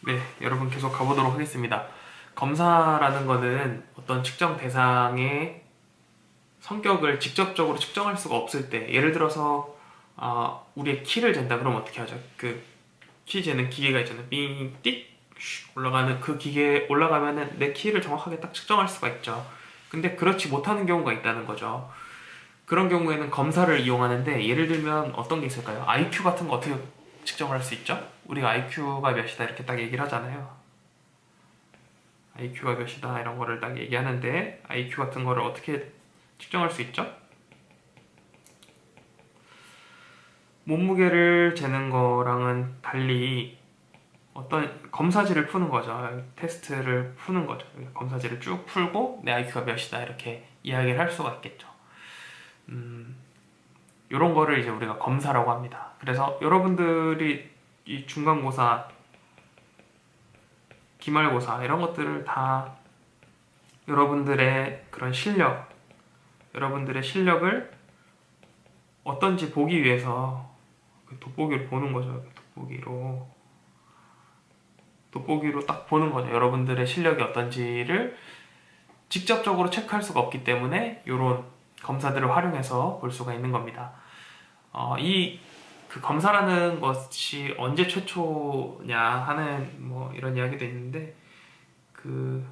네, 여러분 계속 가보도록 하겠습니다. 검사라는 거는 어떤 측정 대상의 성격을 직접적으로 측정할 수가 없을 때, 예를 들어서 우리의 키를 잰다 그러면 어떻게 하죠? 그 키 재는 기계가 있잖아요. 삥, 띡 올라가는 그 기계에 올라가면은 내 키를 정확하게 딱 측정할 수가 있죠. 근데 그렇지 못하는 경우가 있다는 거죠. 그런 경우에는 검사를 이용하는데, 예를 들면 어떤 게 있을까요? IQ 같은 거 어떻게 측정할 수 있죠? 우리가 IQ가 몇이다 이렇게 딱 얘기를 하잖아요. IQ가 몇이다 이런 거를 딱 얘기하는데, IQ 같은 거를 어떻게 측정할 수 있죠? 몸무게를 재는 거랑은 달리 어떤 검사지를 푸는 거죠. 테스트를 푸는 거죠. 검사지를 쭉 풀고 내 IQ가 몇이다 이렇게 이야기를 할 수가 있겠죠. 이런 거를 이제 우리가 검사라고 합니다. 그래서 여러분들이 이 중간고사, 기말고사 이런 것들을 다 여러분들의 그런 실력, 여러분들의 실력을 어떤지 보기 위해서 돋보기로 보는 거죠. 돋보기로 딱 보는 거죠. 여러분들의 실력이 어떤지를 직접적으로 체크할 수가 없기 때문에 이런 검사들을 활용해서 볼 수가 있는 겁니다. 이 그 검사라는 것이 언제 최초냐 하는 뭐 이런 이야기도 있는데, 그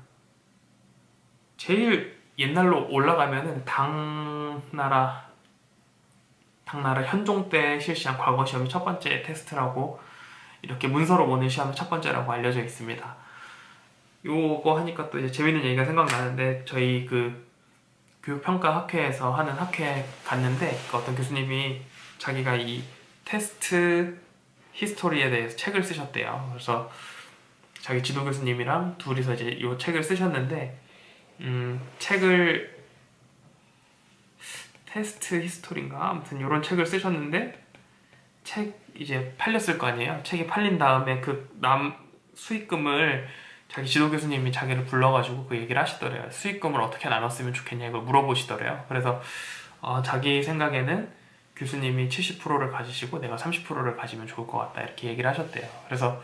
제일 옛날로 올라가면은 당나라 현종 때 실시한 과거 시험이 첫 번째 테스트라고, 이렇게 문서로 보는 시험이 첫 번째라고 알려져 있습니다. 요거 하니까 또 이제 재밌는 얘기가 생각나는데, 저희 그 교육평가학회에서 하는 학회에 갔는데, 그 어떤 교수님이 자기가 이 테스트 히스토리에 대해서 책을 쓰셨대요. 그래서 자기 지도 교수님이랑 둘이서 이제 이 책을 쓰셨는데, 책을 테스트 히스토리인가 아무튼 이런 책을 쓰셨는데, 책 이제 팔렸을 거 아니에요. 책이 팔린 다음에 그 수익금을 자기 지도 교수님이 자기를 불러가지고 그 얘기를 하시더래요. 수익금을 어떻게 나눴으면 좋겠냐 이걸 물어보시더래요. 그래서 자기 생각에는 교수님이 70%를 가지시고 내가 30%를 가지면 좋을 것 같다 이렇게 얘기를 하셨대요. 그래서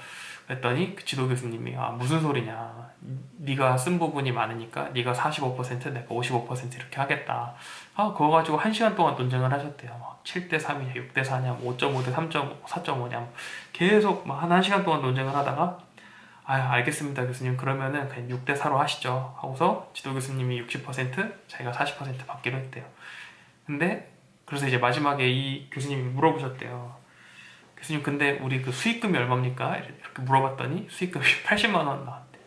그랬더니 그 지도 교수님이 무슨 소리냐, 네가 쓴 부분이 많으니까 네가 45% 내가 55% 이렇게 하겠다. 그거 가지고 1시간 동안 논쟁을 하셨대요. 7대 3이냐 6대 4냐 5.5대 3.5 4.5냐 계속 한 1시간 동안 논쟁을 하다가, 알겠습니다 교수님, 그러면은 그냥 6대 4로 하시죠 하고서 지도 교수님이 60%, 자기가 40% 받기로 했대요. 근데 그래서 이제 마지막에 이 교수님이 물어보셨대요. 교수님, 근데 우리 그 수익금이 얼마입니까? 이렇게 물어봤더니 수익금이 80만 원 나왔대요.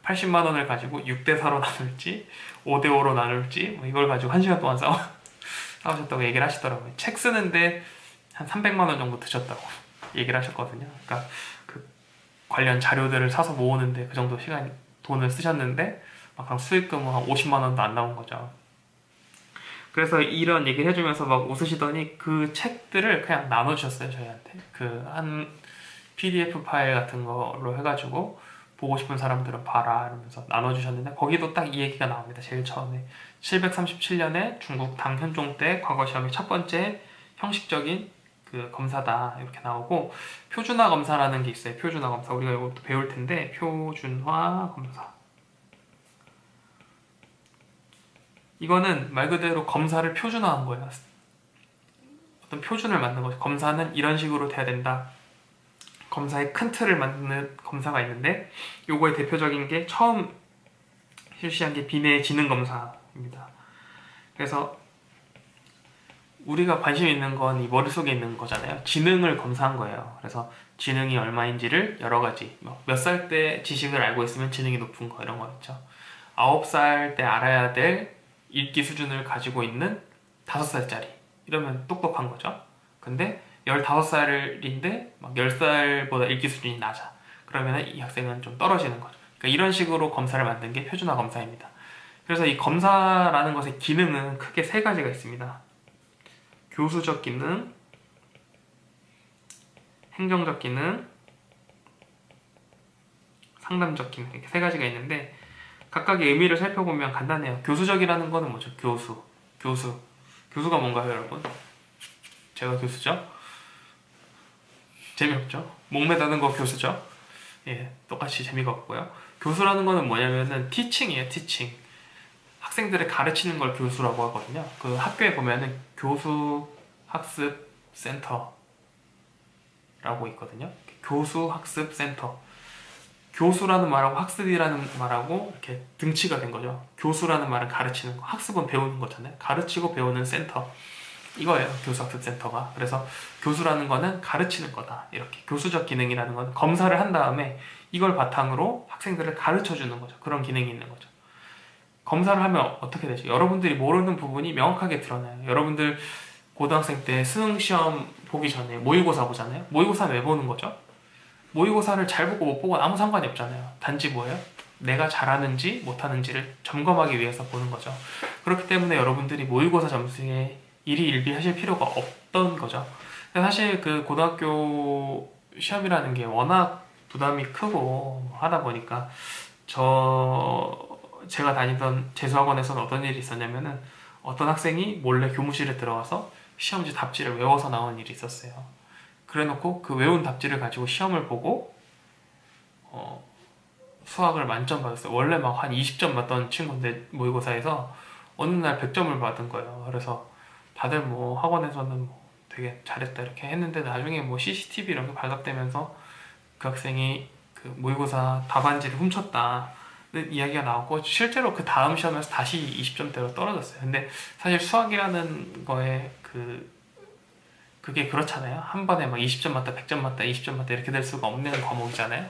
80만 원을 가지고 6대 4로 나눌지 5대 5로 나눌지 뭐 이걸 가지고 1시간 동안 싸우셨다고 얘기를 하시더라고요. 책 쓰는데 한 300만 원 정도 드셨다고 얘기를 하셨거든요. 그러니까 그 관련 자료들을 사서 모으는데 그 정도 돈을 쓰셨는데 막상 수익금은 한 50만 원도 안 나온 거죠. 그래서 이런 얘기를 해주면서 막 웃으시더니 그 책들을 그냥 나눠주셨어요, 저희한테. 그 한 PDF 파일 같은 걸로 해가지고 보고 싶은 사람들은 봐라 이러면서 나눠주셨는데, 거기도 딱 이 얘기가 나옵니다. 제일 처음에 737년에 중국 당현종 때 과거 시험의 첫 번째 형식적인 그 검사다 이렇게 나오고, 표준화 검사라는 게 있어요. 표준화 검사, 우리가 이것도 배울 텐데, 표준화 검사, 이거는 말 그대로 검사를 표준화한 거예요. 어떤 표준을 만든 거죠. 검사는 이런 식으로 돼야 된다. 검사의 큰 틀을 만드는 검사가 있는데, 요거의 대표적인 게 처음 실시한 게 비내 지능 검사입니다. 그래서 우리가 관심 있는 건 이 머릿속에 있는 거잖아요. 지능을 검사한 거예요. 그래서 지능이 얼마인지를 여러 가지, 몇 살 때 지식을 알고 있으면 지능이 높은 거 이런 거 있죠. 9살 때 알아야 될 읽기 수준을 가지고 있는 5살짜리 이러면 똑똑한 거죠. 근데 15살인데 막 10살보다 읽기 수준이 낮아. 그러면 이 학생은 좀 떨어지는 거죠. 그러니까 이런 식으로 검사를 만든 게 표준화 검사입니다. 그래서 이 검사라는 것의 기능은 크게 세 가지가 있습니다. 교수적 기능, 행정적 기능, 상담적 기능, 이렇게 세 가지가 있는데, 각각의 의미를 살펴보면 간단해요. 교수적이라는 거는 뭐죠? 교수가 뭔가요, 여러분? 제가 교수죠? 재미없죠? 목 매다는 거 교수죠? 예, 똑같이 재미가 없고요. 교수라는 거는 뭐냐면은 티칭이에요, 티칭. 학생들을 가르치는 걸 교수라고 하거든요. 그 학교에 보면은 교수 학습 센터라고 있거든요. 교수 학습 센터. 교수라는 말하고 학습이라는 말하고 이렇게 등치가 된 거죠. 교수라는 말은 가르치는 거, 학습은 배우는 거잖아요. 가르치고 배우는 센터. 이거예요, 교수학습센터가. 그래서 교수라는 거는 가르치는 거다. 이렇게 교수적 기능이라는 건 검사를 한 다음에 이걸 바탕으로 학생들을 가르쳐 주는 거죠. 그런 기능이 있는 거죠. 검사를 하면 어떻게 되죠? 여러분들이 모르는 부분이 명확하게 드러나요. 여러분들 고등학생 때 수능 시험 보기 전에 모의고사 보잖아요. 모의고사는 왜 보는 거죠? 모의고사를 잘 보고 못 보고 아무 상관이 없잖아요. 단지 뭐예요? 내가 잘하는지 못하는지를 점검하기 위해서 보는 거죠. 그렇기 때문에 여러분들이 모의고사 점수에 일희일비하실 필요가 없던 거죠. 근데 사실 그 고등학교 시험이라는 게 워낙 부담이 크고 하다 보니까 제가 다니던 재수학원에서는 어떤 일이 있었냐면은 어떤 학생이 몰래 교무실에 들어가서 시험지 답지를 외워서 나온 일이 있었어요. 그래놓고 그 외운 답지를 가지고 시험을 보고 수학을 만점 받았어요. 원래 막 한 20점 받던 친구인데 모의고사에서 어느 날 100점을 받은 거예요. 그래서 다들 뭐 학원에서는 뭐 되게 잘했다 이렇게 했는데 나중에 뭐 CCTV 이런 게 발각되면서 그 학생이 그 모의고사 답안지를 훔쳤다 이야기가 나왔고 실제로 그 다음 시험에서 다시 20점대로 떨어졌어요. 근데 사실 수학이라는 거에 그게 그렇잖아요. 한 번에 막 20점 맞다, 100점 맞다, 20점 맞다 이렇게 될 수가 없는 과목이잖아요.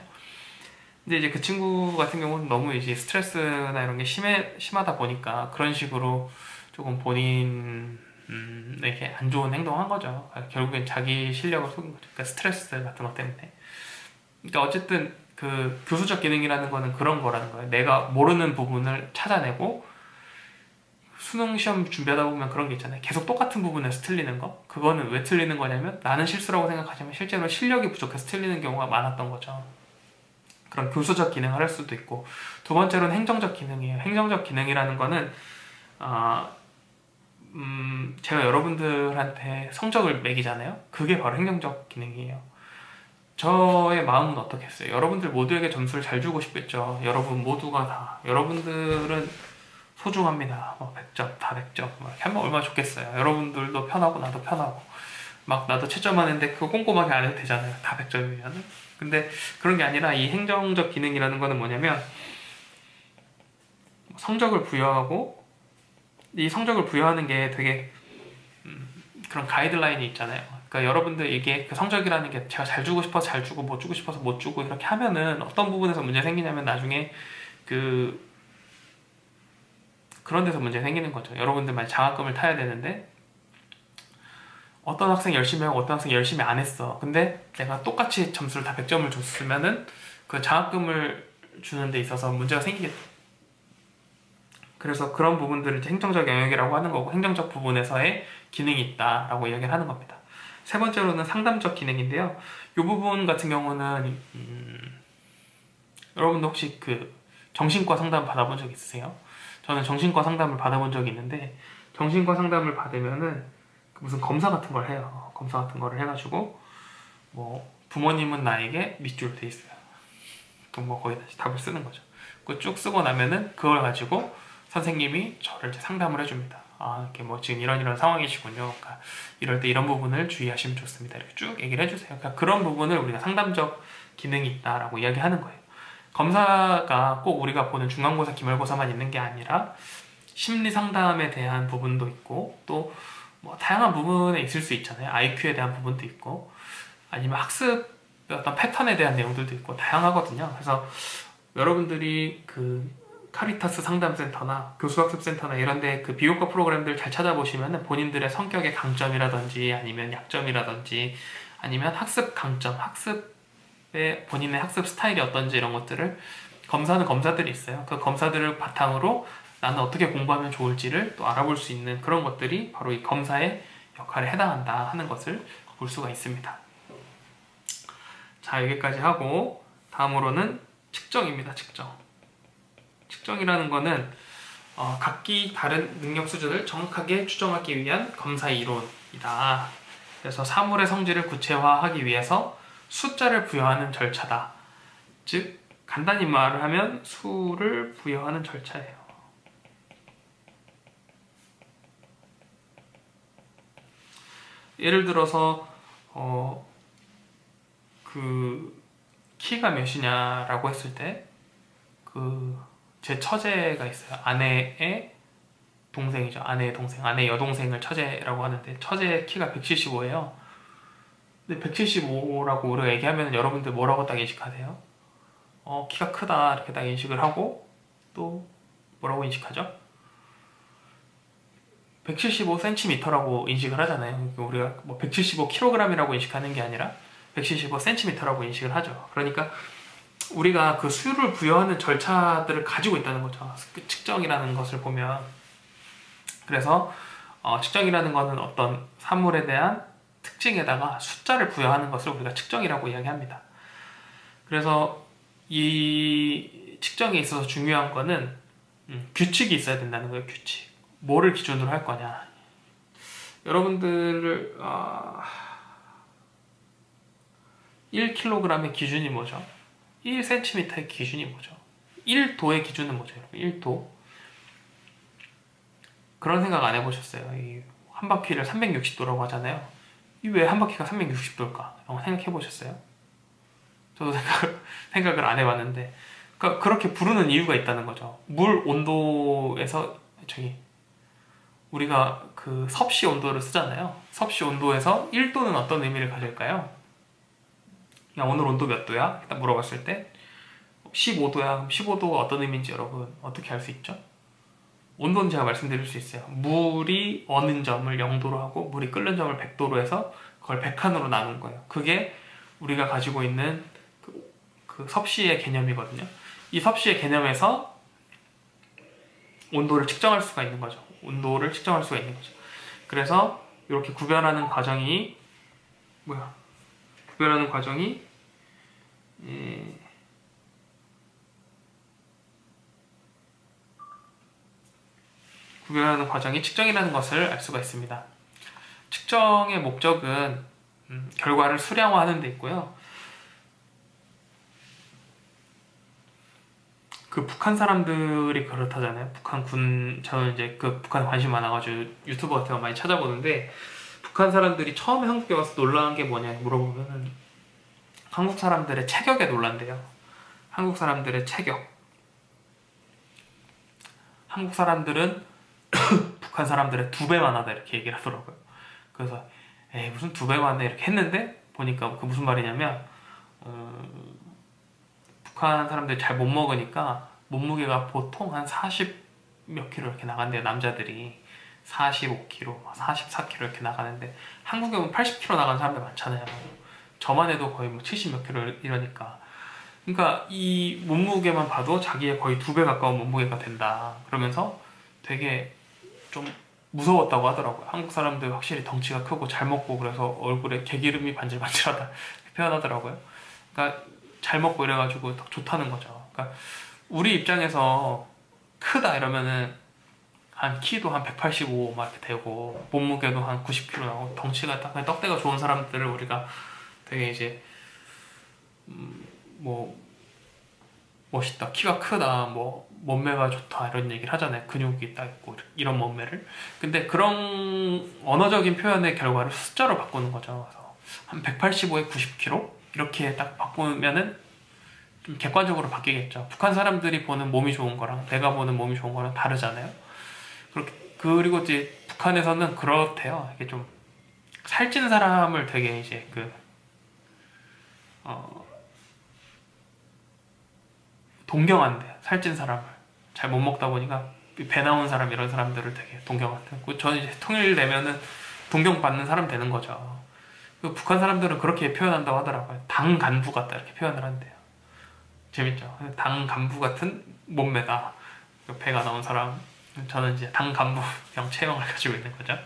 근데 이제 그 친구 같은 경우는 너무 이제 스트레스나 이런 게 심하다 보니까 그런 식으로 조금 본인 이렇게 안 좋은 행동한 거죠. 결국엔 자기 실력을 속인 거죠. 그러니까 스트레스 같은 것 때문에. 그러니까 어쨌든 그 교수적 기능이라는 거는 그런 거라는 거예요. 내가 모르는 부분을 찾아내고 수능 시험 준비하다 보면 그런 게 있잖아요. 계속 똑같은 부분에서 틀리는 거. 그거는 왜 틀리는 거냐면 나는 실수라고 생각하지만 실제로 실력이 부족해서 틀리는 경우가 많았던 거죠. 그런 교수적 기능을 할 수도 있고 두 번째로는 행정적 기능이에요. 행정적 기능이라는 거는 제가 여러분들한테 성적을 매기잖아요. 그게 바로 행정적 기능이에요. 저의 마음은 어떻겠어요? 여러분들 모두에게 점수를 잘 주고 싶겠죠. 여러분 모두가 다. 여러분들은 소중합니다. 100점, 다 100점. 이렇게 하면 얼마나 좋겠어요. 여러분들도 편하고 나도 편하고. 막 나도 채점하는데 그거 꼼꼼하게 안 해도 되잖아요. 다 100점이면. 근데 그런 게 아니라 이 행정적 기능이라는 거는 뭐냐면 성적을 부여하고 이 성적을 부여하는 게 되게 그런 가이드라인이 있잖아요. 그러니까 여러분들 이게 그 성적이라는 게 제가 잘 주고 싶어서 잘 주고 못 주고 싶어서 못 주고 이렇게 하면은 어떤 부분에서 문제가 생기냐면 나중에 그런 데서 문제가 생기는 거죠. 여러분들 만약 장학금을 타야 되는데 어떤 학생 열심히 하고 어떤 학생 열심히 안 했어. 근데 내가 똑같이 점수를 다 100점을 줬으면은 그 장학금을 주는 데 있어서 문제가 생기겠죠. 그래서 그런 부분들을 이제 행정적 영역이라고 하는 거고 행정적 부분에서의 기능이 있다라고 이야기를 하는 겁니다. 세 번째로는 상담적 기능인데요. 이 부분 같은 경우는 여러분도 혹시 그 정신과 상담 받아본 적 있으세요? 저는 정신과 상담을 받아본 적이 있는데 정신과 상담을 받으면은 무슨 검사 같은 걸 해요. 검사 같은 거를 해가지고 뭐 부모님은 나에게 밑줄 돼 있어요. 또 뭐 거의 다시 답을 쓰는 거죠. 그 쭉 쓰고 나면은 그걸 가지고 선생님이 저를 이제 상담을 해줍니다. 이렇게 뭐 지금 이런 상황이시군요. 그러니까 이럴 때 이런 부분을 주의하시면 좋습니다. 이렇게 쭉 얘기를 해주세요. 그러니까 그런 부분을 우리가 상담적 기능이 있다라고 이야기하는 거예요. 검사가 꼭 우리가 보는 중간고사, 기말고사만 있는 게 아니라 심리 상담에 대한 부분도 있고 또 뭐 다양한 부분에 있을 수 있잖아요. IQ에 대한 부분도 있고 아니면 학습 어떤 패턴에 대한 내용들도 있고 다양하거든요. 그래서 여러분들이 그 카리타스 상담센터나 교수학습센터나 이런 데 그 비교과 프로그램들 잘 찾아보시면 본인들의 성격의 강점이라든지 아니면 약점이라든지 아니면 학습 강점, 학습의 본인의 학습 스타일이 어떤지 이런 것들을 검사하는 검사들이 있어요. 그 검사들을 바탕으로 나는 어떻게 공부하면 좋을지를 또 알아볼 수 있는 그런 것들이 바로 이 검사의 역할에 해당한다 하는 것을 볼 수가 있습니다. 자, 여기까지 하고 다음으로는 측정입니다. 측정이라는 거는 각기 다른 능력 수준을 정확하게 추정하기 위한 검사의 이론이다. 그래서 사물의 성질을 구체화하기 위해서 숫자를 부여하는 절차다. 즉 간단히 말을 하면 수를 부여하는 절차예요. 예를 들어서 그 키가 몇이냐라고 했을 때 제 처제가 있어요. 아내의 동생이죠. 아내의 동생, 아내의 여동생을 처제라고 하는데 처제 키가 175예요. 근데 175라고 우리가 얘기하면 여러분들 뭐라고 딱 인식하세요? 키가 크다 이렇게 딱 인식을 하고 또 뭐라고 인식하죠? 175cm라고 인식을 하잖아요. 우리가 뭐 175kg이라고 인식하는 게 아니라 175cm라고 인식을 하죠. 그러니까 우리가 그 수를 부여하는 절차들을 가지고 있다는 거죠. 그 측정이라는 것을 보면. 그래서 측정이라는 것은 어떤 사물에 대한 특징에다가 숫자를 부여하는 것을 우리가 측정이라고 이야기합니다. 그래서 이 측정에 있어서 중요한 거는 규칙이 있어야 된다는 거예요. 규칙. 뭐를 기준으로 할 거냐. 여러분들을 1kg의 기준이 뭐죠? 1cm의 기준이 뭐죠? 1도의 기준은 뭐죠? 1도. 그런 생각 안 해보셨어요? 한 바퀴를 360도라고 하잖아요. 왜 한 바퀴가 360도일까? 생각해 보셨어요? 저도 생각을 안 해봤는데, 그러니까 그렇게 부르는 이유가 있다는 거죠. 물 온도에서 우리가 그 섭씨 온도를 쓰잖아요. 섭씨 온도에서 1도는 어떤 의미를 가질까요? 야, 오늘 온도 몇 도야? 딱 물어봤을 때 15도야. 그럼 15도가 어떤 의미인지 여러분 어떻게 알 수 있죠? 온도는 제가 말씀드릴 수 있어요. 물이 어는 점을 0도로 하고 물이 끓는 점을 100도로 해서 그걸 100칸으로 나눈 거예요. 그게 우리가 가지고 있는 그 섭씨의 개념이거든요. 이 섭씨의 개념에서 온도를 측정할 수가 있는 거죠. 온도를 측정할 수가 있는 거죠. 그래서 이렇게 구별하는 과정이 구별하는 과정이 구별하는 과정이 측정이라는 것을 알 수가 있습니다. 측정의 목적은 결과를 수량화하는 데 있고요. 그 북한 사람들이 그렇다잖아요. 저는 이제 그 북한 관심 많아가지고 유튜버 같은 거 많이 찾아보는데, 북한 사람들이 처음에 한국에 와서 놀란 게 뭐냐 물어보면은 한국 사람들의 체격에 놀란대요. 한국 사람들의 체격. 한국 사람들은 북한 사람들의 2배만 하다 이렇게 얘기를 하더라고요. 그래서 에이 무슨 2배만 해 이렇게 했는데 보니까 그 무슨 말이냐면 북한 사람들이 잘 못 먹으니까 몸무게가 보통 한 40 몇 킬로 이렇게 나간대요. 남자들이 45kg, 44kg 이렇게 나가는데 한국에 보면 80kg 나가는 사람들 많잖아요. 저만 해도 거의 뭐 70 몇 킬로 이러니까, 그러니까 이 몸무게만 봐도 자기의 거의 2배 가까운 몸무게가 된다. 그러면서 되게 좀 무서웠다고 하더라고요. 한국 사람들 확실히 덩치가 크고 잘 먹고 그래서 얼굴에 개기름이 반질반질하다 표현하더라고요. 그러니까 잘 먹고 이래가지고 더 좋다는 거죠. 그러니까 우리 입장에서 크다 이러면은 한 키도 한 185 막 이렇게 되고 몸무게도 한 90kg 나오고 덩치가 딱 그냥 떡대가 좋은 사람들을 우리가 되게 이제 뭐 멋있다, 키가 크다, 뭐 몸매가 좋다 이런 얘기를 하잖아요. 근육이 딱 있고 이런 몸매를. 근데 그런 언어적인 표현의 결과를 숫자로 바꾸는 거죠. 그래서 한 185에 90kg 이렇게 딱 바꾸면은 좀 객관적으로 바뀌겠죠. 북한 사람들이 보는 몸이 좋은 거랑 내가 보는 몸이 좋은 거랑 다르잖아요. 그리고 이제 북한에서는 그렇대요. 이게 좀 살찐 사람을 되게 이제 동경한대요. 살찐 사람을. 잘 못 먹다 보니까 배 나온 사람 이런 사람들을 되게 동경한대요. 저는 이제 통일되면은 동경받는 사람 되는 거죠. 북한 사람들은 그렇게 표현한다고 하더라고요. 당 간부 같다 이렇게 표현을 한대요. 재밌죠? 당 간부 같은 몸매다. 배가 나온 사람. 저는 이제 당 간부형 체형을 가지고 있는 거죠.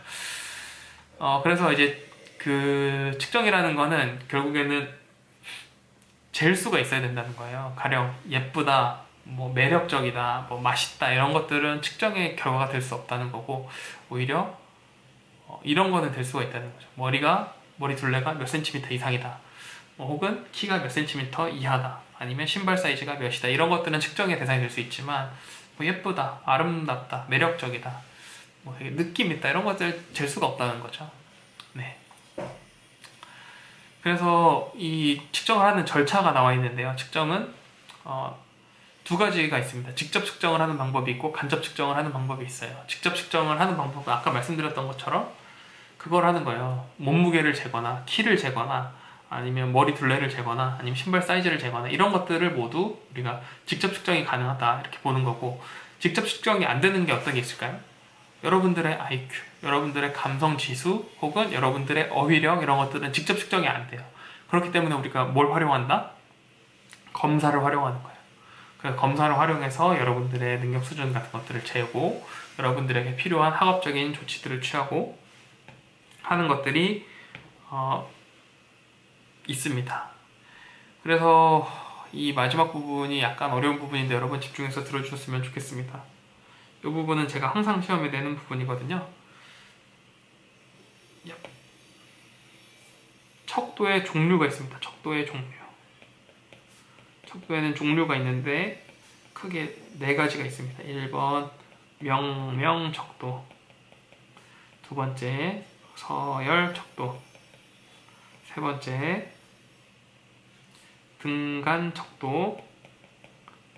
그래서 이제 그 측정이라는 거는 결국에는 잴 수가 있어야 된다는 거예요. 가령 예쁘다, 뭐 매력적이다, 뭐 맛있다 이런 것들은 측정의 결과가 될 수 없다는 거고, 오히려 이런 거는 될 수가 있다는 거죠. 머리 둘레가 몇 센티미터 이상이다, 혹은 키가 몇 센티미터 이하다, 아니면 신발 사이즈가 몇이다. 이런 것들은 측정의 대상이 될 수 있지만 뭐 예쁘다, 아름답다, 매력적이다, 뭐 되게 느낌 있다 이런 것들 잴 수가 없다는 거죠. 네. 그래서 이 측정을 하는 절차가 나와 있는데요. 측정은 두 가지가 있습니다. 직접 측정을 하는 방법이 있고 간접 측정을 하는 방법이 있어요. 직접 측정을 하는 방법은 아까 말씀드렸던 것처럼 그걸 하는 거예요. 몸무게를 재거나 키를 재거나 아니면 머리 둘레를 재거나 아니면 신발 사이즈를 재거나 이런 것들을 모두 우리가 직접 측정이 가능하다 이렇게 보는 거고, 직접 측정이 안 되는 게 어떤 게 있을까요? 여러분들의 IQ, 여러분들의 감성 지수 혹은 여러분들의 어휘력 이런 것들은 직접 측정이 안 돼요. 그렇기 때문에 우리가 뭘 활용한다? 검사를 활용하는 거예요. 그래서 검사를 활용해서 여러분들의 능력 수준 같은 것들을 재고 여러분들에게 필요한 학업적인 조치들을 취하고 하는 것들이 있습니다. 그래서 이 마지막 부분이 약간 어려운 부분인데 여러분 집중해서 들어주셨으면 좋겠습니다. 이 부분은 제가 항상 시험에 내는 부분이거든요. 척도의 종류가 있습니다. 척도의 종류. 척도에는 종류가 있는데 크게 네 가지가 있습니다. 1번 명명척도, 두 번째 서열척도, 세 번째 등간척도,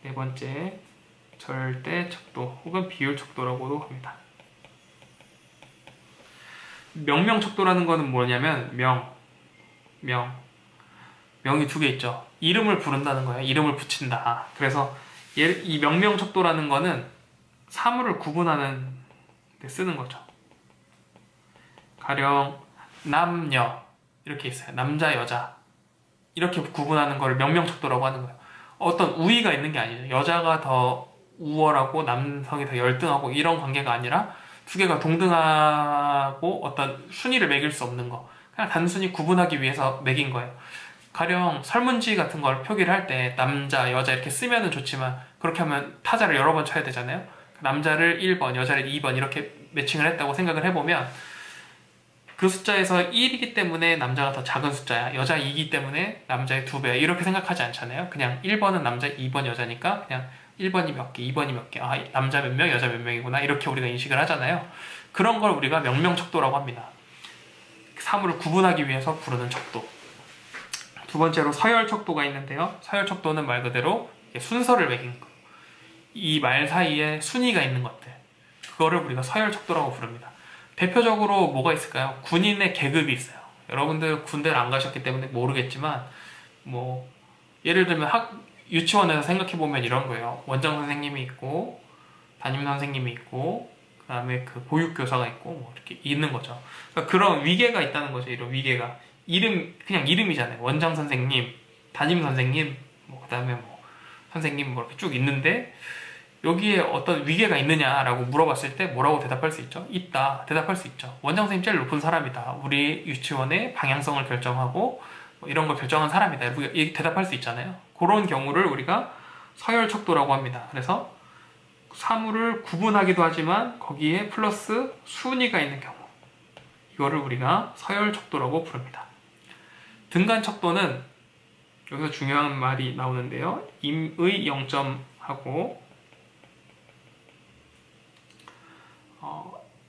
네 번째 절대척도 혹은 비율척도라고도 합니다. 명명척도라는 거는 뭐냐면 명이 두 개 있죠. 이름을 부른다는 거예요. 이름을 붙인다. 그래서 이 명명척도라는 거는 사물을 구분하는 데 쓰는 거죠. 가령 남녀 이렇게 있어요. 남자 여자 이렇게 구분하는 걸 명명척도라고 하는 거예요. 어떤 우위가 있는 게 아니죠. 여자가 더 우월하고 남성이 더 열등하고 이런 관계가 아니라 두 개가 동등하고 어떤 순위를 매길 수 없는 거, 그냥 단순히 구분하기 위해서 매긴 거예요. 가령 설문지 같은 걸 표기를 할 때 남자, 여자 이렇게 쓰면은 좋지만 그렇게 하면 타자를 여러 번 쳐야 되잖아요. 남자를 1번, 여자를 2번 이렇게 매칭을 했다고 생각을 해보면 그 숫자에서 1이기 때문에 남자가 더 작은 숫자야, 여자 2이기 때문에 남자의 2배야 이렇게 생각하지 않잖아요. 그냥 1번은 남자, 2번 여자니까 그냥 1번이 몇 개, 2번이 몇 개, 남자 몇 명, 여자 몇 명이구나 이렇게 우리가 인식을 하잖아요. 그런 걸 우리가 명명척도라고 합니다. 사물을 구분하기 위해서 부르는 척도. 두 번째로 서열척도가 있는데요. 서열척도는 말 그대로 순서를 매긴 거. 이 말 사이에 순위가 있는 것들. 그거를 우리가 서열척도라고 부릅니다. 대표적으로 뭐가 있을까요? 군인의 계급이 있어요. 여러분들 군대를 안 가셨기 때문에 모르겠지만 뭐 예를 들면 유치원에서 생각해보면 이런 거예요. 원장 선생님이 있고 담임 선생님이 있고 그 다음에 그 보육교사가 있고 뭐 이렇게 있는 거죠. 그러니까 그런 위계가 있다는 거죠. 이런 위계가. 그냥 이름이잖아요. 원장 선생님, 담임 선생님, 뭐 그 다음에 뭐 선생님 뭐 이렇게 쭉 있는데 여기에 어떤 위계가 있느냐라고 물어봤을 때 뭐라고 대답할 수 있죠? 있다. 대답할 수 있죠. 원장 선생님 제일 높은 사람이다. 우리 유치원의 방향성을 결정하고 뭐 이런 걸 결정한 사람이다. 이렇게 대답할 수 있잖아요. 그런 경우를 우리가 서열척도라고 합니다. 그래서 사물을 구분하기도 하지만 거기에 플러스 순위가 있는 경우, 이거를 우리가 서열척도라고 부릅니다. 등간척도는 여기서 중요한 말이 나오는데요. 임의 0점하고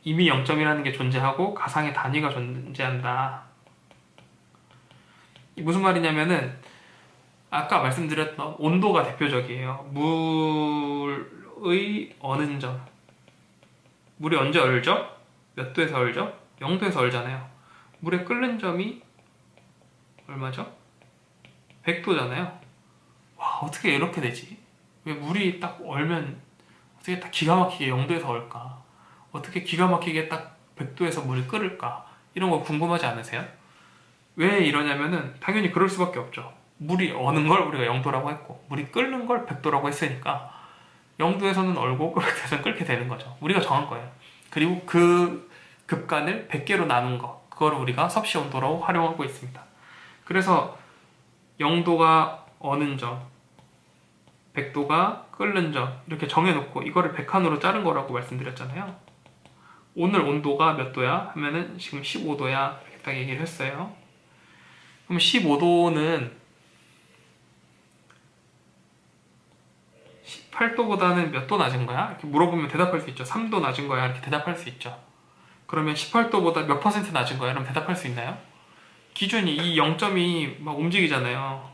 임의 0점이라는 게 존재하고 가상의 단위가 존재한다. 무슨 말이냐면은 아까 말씀드렸던 온도가 대표적이에요. 물의 어는 점. 물이 언제 얼죠? 몇 도에서 얼죠? 0도에서 얼잖아요. 물의 끓는 점이 얼마죠? 100도잖아요. 와, 어떻게 이렇게 되지? 왜 물이 딱 얼면 어떻게 딱 기가 막히게 0도에서 얼까? 어떻게 기가 막히게 딱 100도에서 물이 끓을까? 이런 거 궁금하지 않으세요? 왜 이러냐면은 당연히 그럴 수밖에 없죠. 물이 어는 걸 우리가 0도라고 했고 물이 끓는 걸 100도라고 했으니까 0도에서는 얼고 100도에서는 끓게 되는 거죠. 우리가 정한 거예요. 그리고 그 급간을 100개로 나눈 거, 그걸 우리가 섭씨 온도로 활용하고 있습니다. 그래서 0도가 어는 점, 100도가 끓는 점 이렇게 정해놓고 이거를 100칸으로 자른 거라고 말씀드렸잖아요. 오늘 온도가 몇 도야? 하면은 지금 15도야 이렇게 딱 얘기를 했어요. 그럼 15도는 18도보다는 몇 도 낮은 거야? 이렇게 물어보면 대답할 수 있죠. 3도 낮은 거야. 이렇게 대답할 수 있죠. 그러면 18도보다 몇 퍼센트 낮은 거야? 그럼 대답할 수 있나요? 기준이 이 0점이 막 움직이잖아요.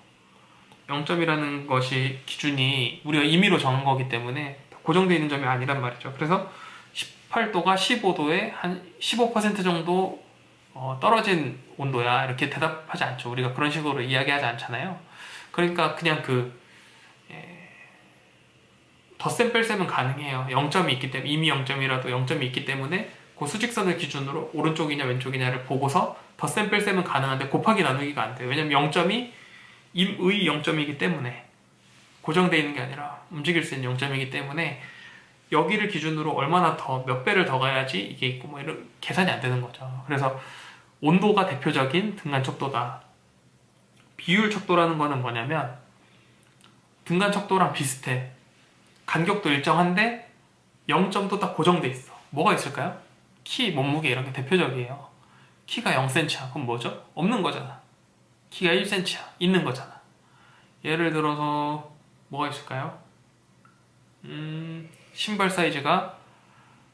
0점이라는 것이 기준이 우리가 임의로 정한 거기 때문에 고정되어 있는 점이 아니란 말이죠. 그래서 18도가 15도에 한 15% 정도 떨어진 온도야. 이렇게 대답하지 않죠. 우리가 그런 식으로 이야기하지 않잖아요. 그러니까 그냥 덧셈 뺄셈은 가능해요. 0점이 있기 때문에, 이미 0점이라도 0점이 있기 때문에 그 수직선을 기준으로 오른쪽이냐 왼쪽이냐를 보고서 덧셈 뺄셈은 가능한데 곱하기 나누기가 안 돼요. 왜냐면 0점이 임의 0점이기 때문에 고정되어 있는 게 아니라 움직일 수 있는 0점이기 때문에 여기를 기준으로 얼마나 더 몇 배를 더 가야지 이게 있고 뭐 이런 계산이 안 되는 거죠. 그래서 온도가 대표적인 등간 척도다. 비율 척도라는 거는 뭐냐면 등간 척도랑 비슷해. 간격도 일정한데 0점도 딱 고정돼 있어. 뭐가 있을까요? 키, 몸무게 이런 게 대표적이에요. 키가 0cm야. 그럼 뭐죠? 없는 거잖아. 키가 1cm야. 있는 거잖아. 예를 들어서 뭐가 있을까요? 신발 사이즈가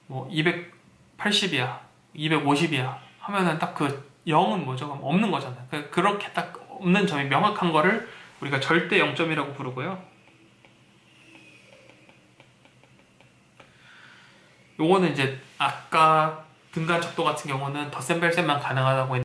뭐 280이야, 250이야 하면은 딱 그 0은 뭐죠? 그럼 없는 거잖아. 그렇게 딱 없는 점이 명확한 거를 우리가 절대 0점이라고 부르고요. 요거는 이제 아까 등간 척도 같은 경우는 덧셈 뺄셈만 가능하다고 했는데